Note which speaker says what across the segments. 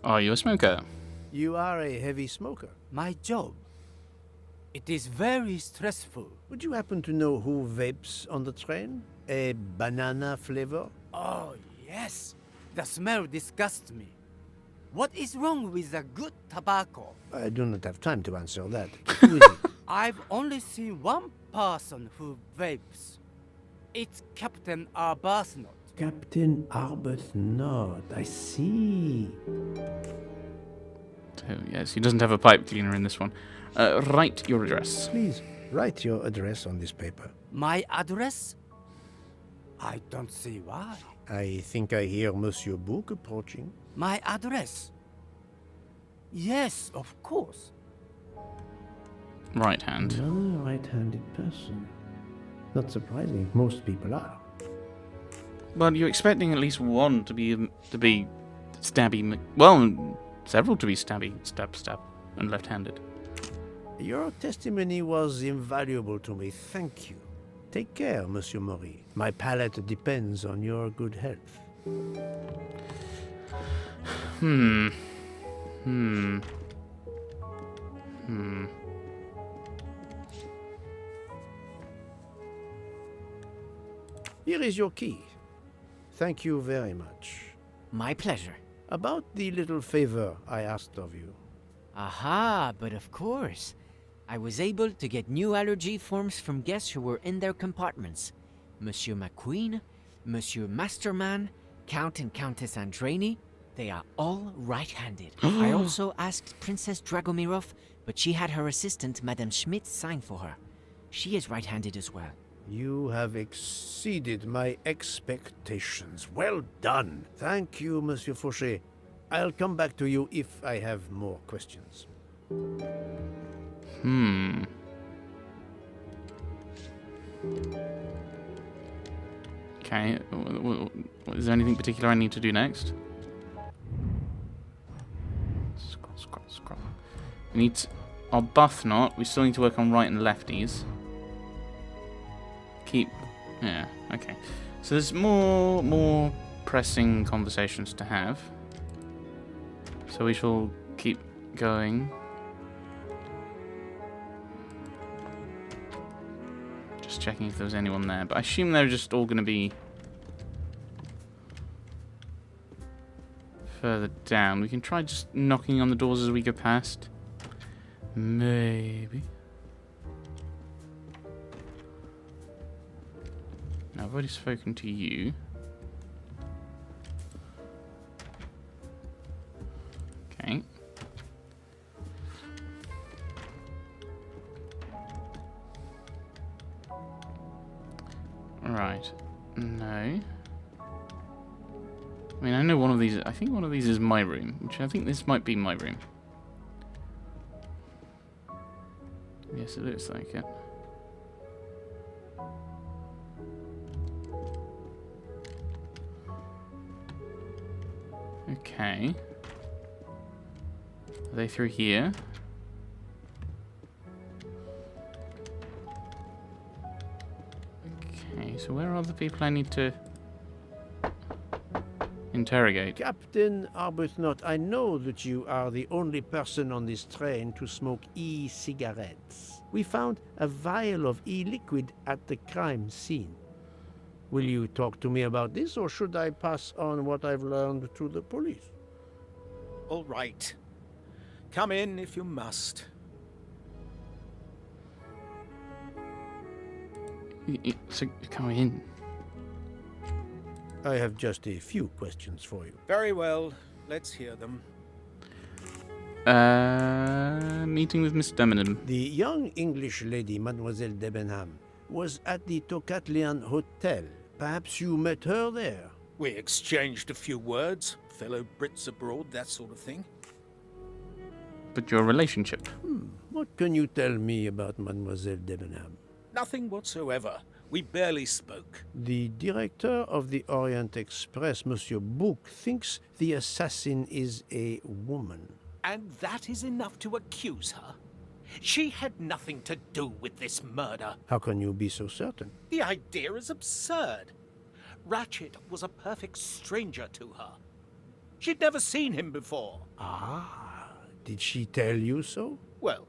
Speaker 1: Are you a smoker?
Speaker 2: You are a heavy smoker.
Speaker 3: My job. It is very stressful.
Speaker 2: Would you happen to know who vapes on the train? A banana flavor?
Speaker 3: Oh, yes. The smell disgusts me. What is wrong with a good tobacco?
Speaker 2: I do not have time to answer that. Who is it?
Speaker 3: I've only seen one person who vapes. It's Captain Arbuthnot.
Speaker 2: Captain Arbuthnot. I see.
Speaker 1: So, yes, he doesn't have a pipe cleaner in this one. Write your address.
Speaker 2: Please, write your address on this paper.
Speaker 3: My address? I don't see why.
Speaker 2: I think I hear Monsieur Bouc approaching.
Speaker 3: My address? Yes, of course.
Speaker 1: Right hand.
Speaker 2: Another right-handed person. Not surprising. Most people are.
Speaker 1: Well, you're expecting at least one to be stabby. Well, several to be stabby, stab, and left-handed.
Speaker 2: Your testimony was invaluable to me. Thank you. Take care, Monsieur Maury. My palate depends on your good health. Here is your key. Thank you very much.
Speaker 4: My pleasure.
Speaker 2: About the little favor I asked of you.
Speaker 4: Aha, but of course. I was able to get new allergy forms from guests who were in their compartments. Monsieur McQueen, Monsieur Masterman, Count and Countess Andreni, they are all right-handed. I also asked Princess Dragomirov, but she had her assistant, Madame Schmidt, sign for her. She is right-handed as well.
Speaker 2: You have exceeded my expectations. Well done. Thank you, Monsieur Fauché. I'll come back to you if I have more questions.
Speaker 1: Okay, is there anything particular I need to do next? Scroll. We need Arbuthnot. We still need to work on right and lefties. Yeah, okay. So there's more pressing conversations to have. So we shall keep going. Just checking if there was anyone there, but I assume they're just all going to be further down. We can try just knocking on the doors as we go past. Maybe. Now, I've already spoken to you. Okay. Right. No. I mean, I know one of these... I think one of these is my room, which I think this might be my room. Yes, it looks like it. Okay. Are they through here? Okay, so where are the people I need to interrogate?
Speaker 2: Captain Arbuthnot, I know that you are the only person on this train to smoke e-cigarettes. We found a vial of e-liquid at the crime scene. Will you talk to me about this, or should I pass on what I've learned to the police?
Speaker 5: All right. Come in if you must.
Speaker 1: So, come in.
Speaker 2: I have just a few questions for you.
Speaker 5: Very well. Let's hear them.
Speaker 1: Meeting with Miss Debenham.
Speaker 2: The young English lady, Mademoiselle Debenham, was at the Tocatlian Hotel. Perhaps you met her there?
Speaker 5: We exchanged a few words. Fellow Brits abroad, that sort of thing.
Speaker 1: But your relationship?
Speaker 2: What can you tell me about Mademoiselle Debenham?
Speaker 5: Nothing whatsoever. We barely spoke.
Speaker 2: The director of the Orient Express, Monsieur Bouc, thinks the assassin is a woman.
Speaker 5: And that is enough to accuse her? She had nothing to do with this murder.
Speaker 2: How can you be so certain?
Speaker 5: The idea is absurd. Ratchet was a perfect stranger to her. She'd never seen him before.
Speaker 2: Ah, did she tell you so?
Speaker 5: Well,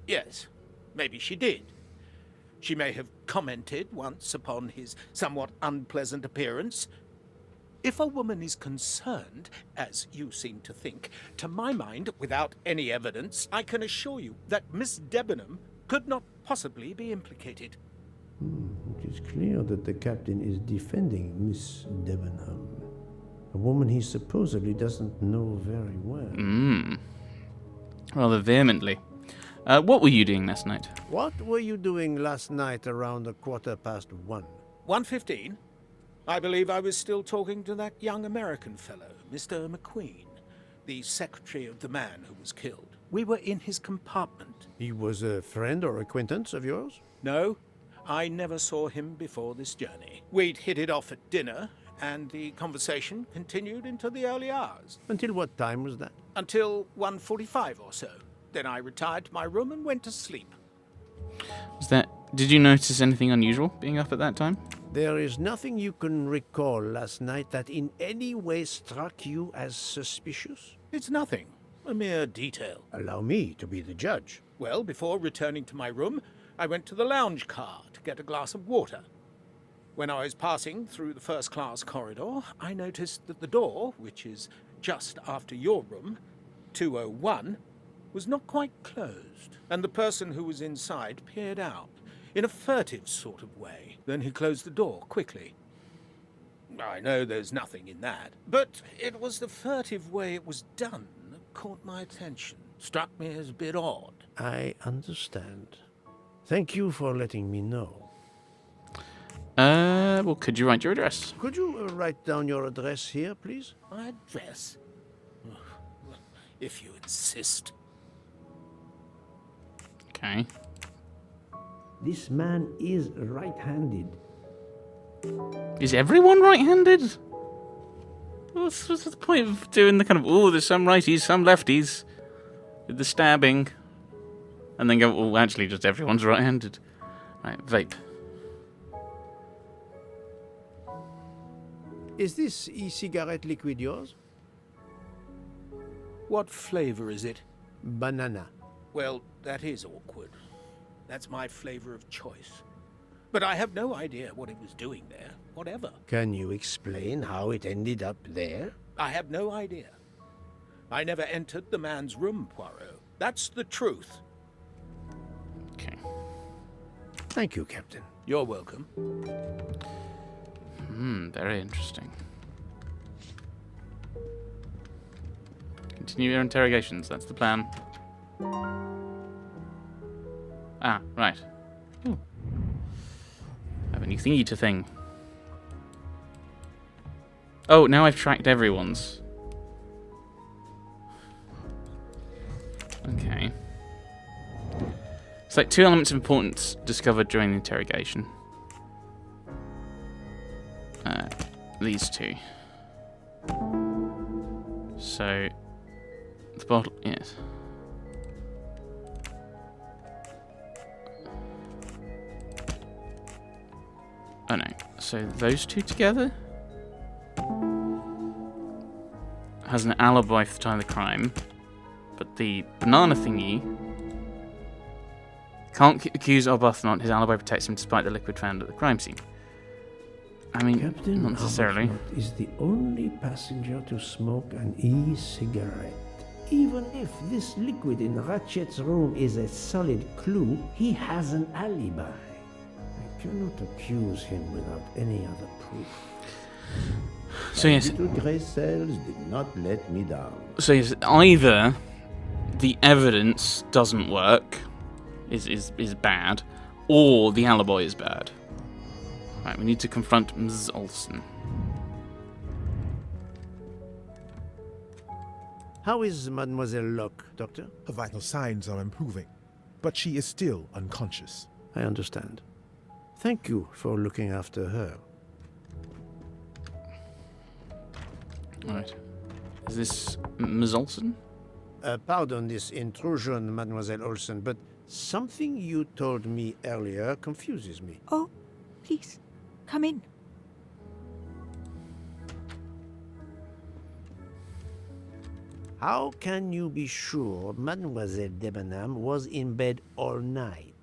Speaker 5: yes, maybe she did. She may have commented once upon his somewhat unpleasant appearance. If a woman is concerned, as you seem to think, to my mind, without any evidence, I can assure you that Miss Debenham could not possibly be implicated.
Speaker 2: It is clear that the captain is defending Miss Debenham, a woman he supposedly doesn't know very well.
Speaker 1: Rather vehemently. What were you doing last night?
Speaker 2: What were you doing last night around 1:15?
Speaker 5: 1:15? I believe I was still talking to that young American fellow, Mr. McQueen, the secretary of the man who was killed. We were in his compartment.
Speaker 2: He was a friend or acquaintance of yours?
Speaker 5: No, I never saw him before this journey. We'd hit it off at dinner, and the conversation continued into the early hours.
Speaker 2: Until what time was that?
Speaker 5: Until 1:45 or so. Then I retired to my room and went to sleep.
Speaker 1: Did you notice anything unusual being up at that time?
Speaker 2: There is nothing you can recall last night that in any way struck you as suspicious?
Speaker 5: It's nothing. A mere detail.
Speaker 2: Allow me to be the judge.
Speaker 5: Well, before returning to my room, I went to the lounge car to get a glass of water. When I was passing through the first-class corridor, I noticed that the door, which is just after your room, 201, was not quite closed, and the person who was inside peered out in a furtive sort of way. Then he closed the door quickly. I know there's nothing in that, but it was the furtive way it was done that caught my attention. Struck me as a bit odd.
Speaker 2: I understand. Thank you for letting me know.
Speaker 1: Well, could you write your address?
Speaker 2: Could you write down your address here, please?
Speaker 5: My address? If you insist.
Speaker 1: Okay.
Speaker 2: This man is right-handed.
Speaker 1: Is everyone right-handed? What's the point of doing the kind of, there's some righties, some lefties, with the stabbing, and then go, actually, just everyone's right-handed. Right, vape.
Speaker 2: Is this e-cigarette liquid yours?
Speaker 5: What flavor is it?
Speaker 2: Banana.
Speaker 5: Well, that is awkward. That's my flavor of choice. But I have no idea what it was doing there, whatever.
Speaker 2: Can you explain how it ended up there?
Speaker 5: I have no idea. I never entered the man's room, Poirot. That's the truth.
Speaker 1: Okay.
Speaker 2: Thank you, Captain.
Speaker 5: You're welcome.
Speaker 1: Very interesting. Continue your interrogations, that's the plan. Ah, right. Ooh. I have a new thingy to thing. Oh, now I've tracked everyone's. Okay. It's like 2 elements of importance discovered during the interrogation. These 2. So, the bottle, yes. Oh no, so those 2 together? Has an alibi for the time of the crime, but the banana thingy can't accuse Arbuthnot. His alibi protects him despite the liquid found at the crime scene. I mean,
Speaker 2: Captain
Speaker 1: not necessarily.
Speaker 2: Arbuthnot is the only passenger to smoke an e-cigarette. Even if this liquid in Ratchet's room is a solid clue, he has an alibi. I cannot accuse him without any other proof.
Speaker 1: So yes,
Speaker 2: Little grey cells did not let me down.
Speaker 1: so yes, either the evidence doesn't work, is bad, or the alibi is bad. Right, we need to confront Ms. Olsen.
Speaker 2: How is Mademoiselle Locke, Doctor?
Speaker 6: Her vital signs are improving, but she is still unconscious.
Speaker 2: I understand. Thank you for looking after her.
Speaker 1: Alright. Is this Ms. Olsen?
Speaker 2: Pardon this intrusion, Mademoiselle Olsen, but something you told me earlier confuses me.
Speaker 7: Oh, please, come in.
Speaker 2: How can you be sure Mademoiselle Debenham was in bed all night?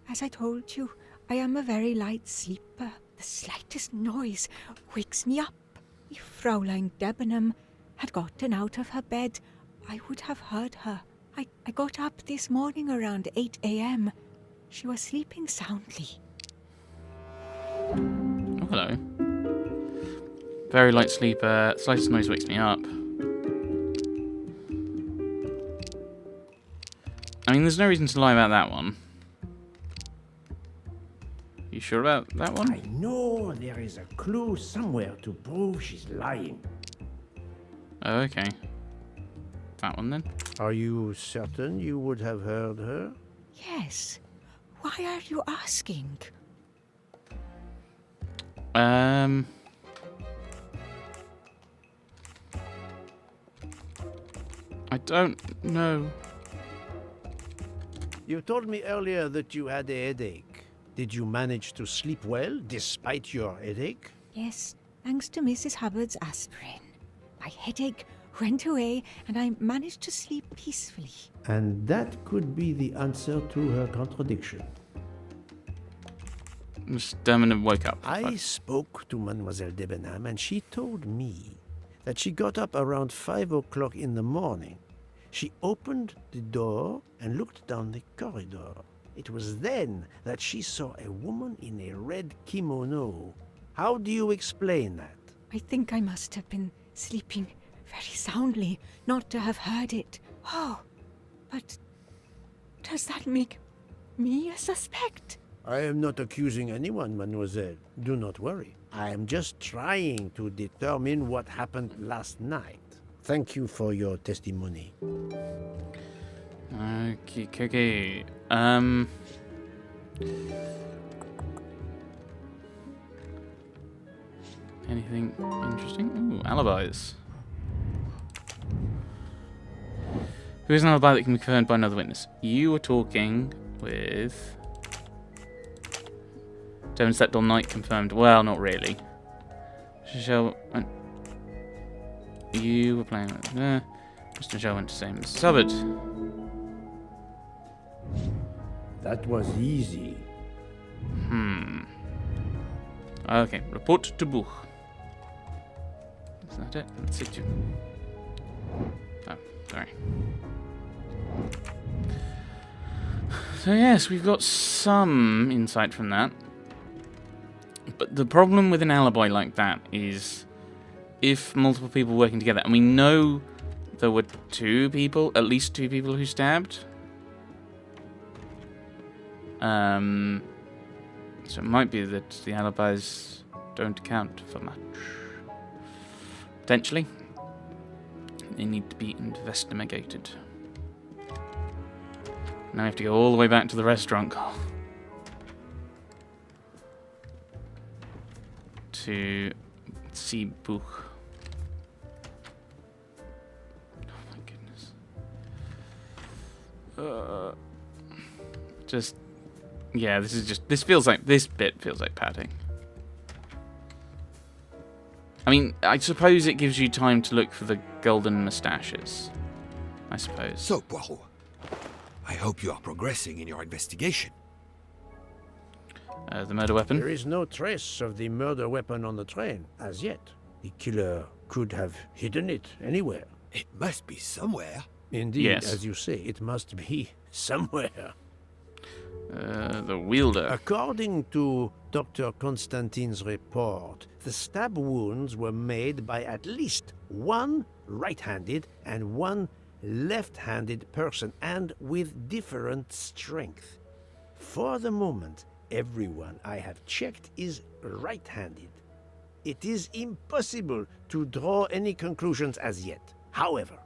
Speaker 7: As I told you, I am a very light sleeper. The slightest noise wakes me up. If Fraulein Debenham had gotten out of her bed, I would have heard her. I got up this morning around 8 a.m. She was sleeping soundly.
Speaker 1: Oh, hello. Very light sleeper. Slightest noise wakes me up. I mean, there's no reason to lie about that one. You sure about that one?
Speaker 2: I know there is a clue somewhere to prove she's lying.
Speaker 1: Oh, okay. That one then.
Speaker 2: Are you certain you would have heard her?
Speaker 7: Yes. Why are you asking?
Speaker 1: I don't know.
Speaker 2: You told me earlier that you had a headache. Did you manage to sleep well despite your headache?
Speaker 7: Yes, thanks to Mrs. Hubbard's aspirin. My headache went away and I managed to sleep peacefully.
Speaker 2: And that could be the answer to her contradiction.
Speaker 1: Miss Debenham woke up.
Speaker 2: I spoke to Mademoiselle Debenham and she told me that she got up around 5 o'clock in the morning. She opened the door and looked down the corridor. It was then that she saw a woman in a red kimono. How do you explain that?
Speaker 7: I think I must have been sleeping very soundly not to have heard it. Oh, but does that make me a suspect?
Speaker 2: I am not accusing anyone, mademoiselle. Do not worry. I am just trying to determine what happened last night. Thank you for your testimony.
Speaker 1: Okay. Anything interesting? Ooh, alibis. Who is an alibi that can be confirmed by another witness? You were talking with... Devon slept all night confirmed. Well, not really. Michelle went... You were playing with... Mr. Michelle went to say Mrs. Hubbard.
Speaker 2: That was easy.
Speaker 1: Okay, report to Buch. Is that it? Let's see. Oh, sorry. So yes, we've got some insight from that. But the problem with an alibi like that is if multiple people working together, and we know there were at least two people who stabbed. So it might be that the alibis don't count for much. Potentially. They need to be investigated. Now we have to go all the way back to the restaurant to see Buch. Oh my goodness. Yeah, this bit feels like padding. I mean, I suppose it gives you time to look for the golden moustaches. I suppose.
Speaker 8: So, Poirot, I hope you are progressing in your investigation.
Speaker 1: The murder weapon?
Speaker 2: There is no trace of the murder weapon on the train, as yet. The killer could have hidden it anywhere.
Speaker 8: It must be somewhere.
Speaker 2: Indeed,
Speaker 1: Yes.
Speaker 2: as you say, it must be somewhere.
Speaker 1: The wielder.
Speaker 2: According to Dr. Constantine's report, the stab wounds were made by at least one right-handed and one left-handed person, and with different strength. For the moment, everyone I have checked is right-handed. It is impossible to draw any conclusions as yet. However,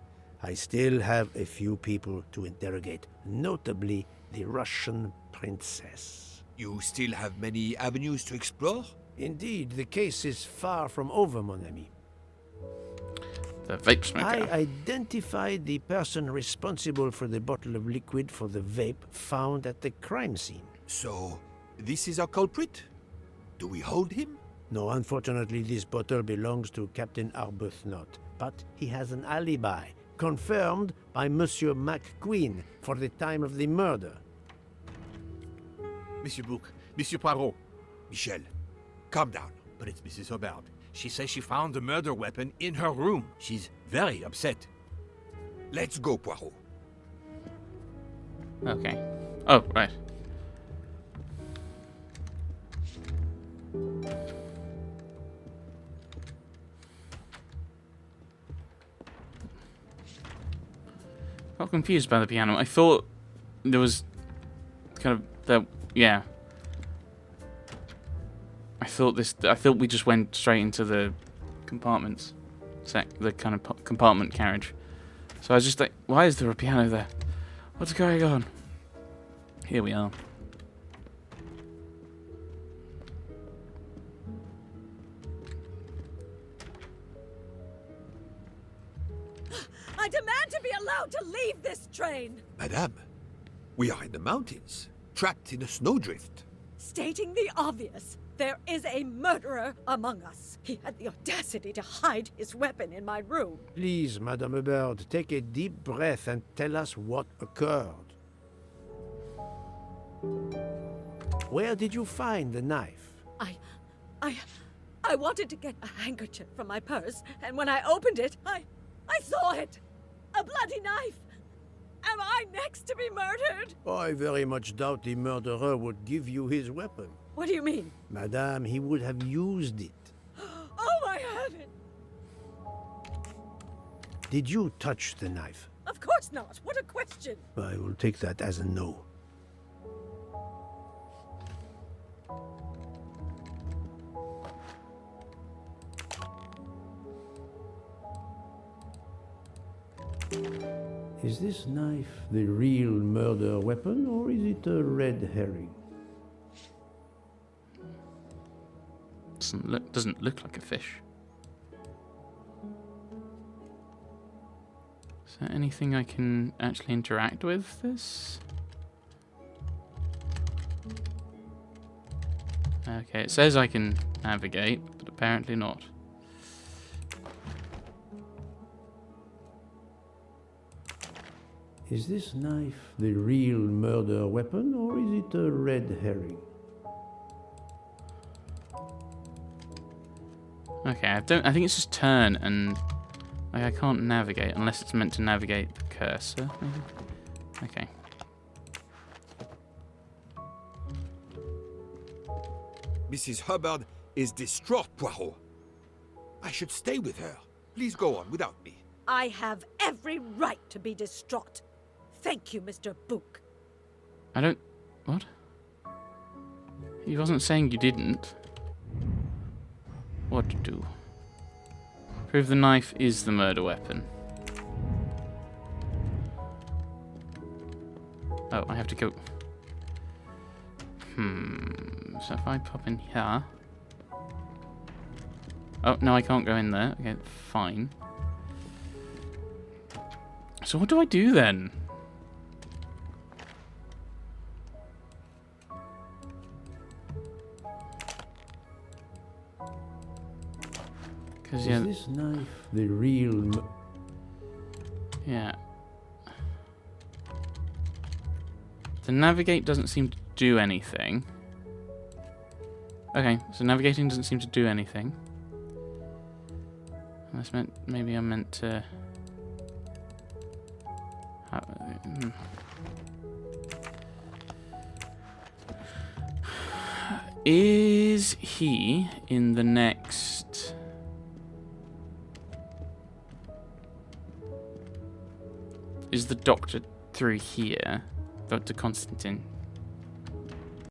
Speaker 2: I still have a few people to interrogate, notably the Russian princess.
Speaker 8: You still have many avenues to explore?
Speaker 2: Indeed, the case is far from over, mon ami.
Speaker 1: The vape smoker.
Speaker 2: I identified the person responsible for the bottle of liquid for the vape found at the crime scene.
Speaker 8: So, this is our culprit? Do we hold him?
Speaker 2: No, unfortunately, this bottle belongs to Captain Arbuthnot, but he has an alibi confirmed by Monsieur McQueen for the time of the murder.
Speaker 9: Monsieur Bouc, Monsieur Poirot.
Speaker 8: Michel, calm down.
Speaker 9: But it's Mrs. Hubbard. She says she found the murder weapon in her room. She's very upset.
Speaker 8: Let's go, Poirot.
Speaker 1: Okay. Oh, right. Got confused by the piano. I thought there was kind of the yeah. I thought we just went straight into the compartments, the kind of compartment carriage. So I was just like, why is there a piano there? What's going on? Here we are.
Speaker 10: I demand to be allowed to leave this train!
Speaker 8: Madame, we are in the mountains, trapped in a snowdrift.
Speaker 10: Stating the obvious, there is a murderer among us. He had the audacity to hide his weapon in my room.
Speaker 2: Please, Madame Hubbard, take a deep breath and tell us what occurred. Where did you find the knife?
Speaker 10: I wanted to get a handkerchief from my purse, and when I opened it, I saw it! A bloody knife! Am I next to be murdered?
Speaker 2: I very much doubt the murderer would give you his weapon.
Speaker 10: What do you mean?
Speaker 2: Madame, he would have used it.
Speaker 10: Oh, I haven't!
Speaker 2: Did you touch the knife?
Speaker 10: Of course not! What a question!
Speaker 2: I will take that as a no. Is this knife the real murder weapon, or is it a red herring?
Speaker 1: Doesn't look like a fish. Is there anything I can actually interact with this? Okay, it says I can navigate, but apparently not.
Speaker 2: Is this knife the real murder weapon, or is it a red herring?
Speaker 1: Okay, I think it's just turn and like, I can't navigate unless it's meant to navigate the cursor, maybe? Okay.
Speaker 8: Mrs. Hubbard is distraught, Poirot. I should stay with her. Please go on without me.
Speaker 10: I have every right to be distraught. Thank you, Mr. Bouc.
Speaker 1: I don't... What? He wasn't saying you didn't. What to do? Prove the knife is the murder weapon. Oh, I have to go... So if I pop in here... Oh, no, I can't go in there. Okay, fine. So what do I do then? Because yeah,
Speaker 2: Is this knife the real?
Speaker 1: Yeah. The navigate doesn't seem to do anything. Okay, so navigating doesn't seem to do anything. Unless maybe I'm meant to. Is he in the next? Is the doctor through here? Dr. Constantine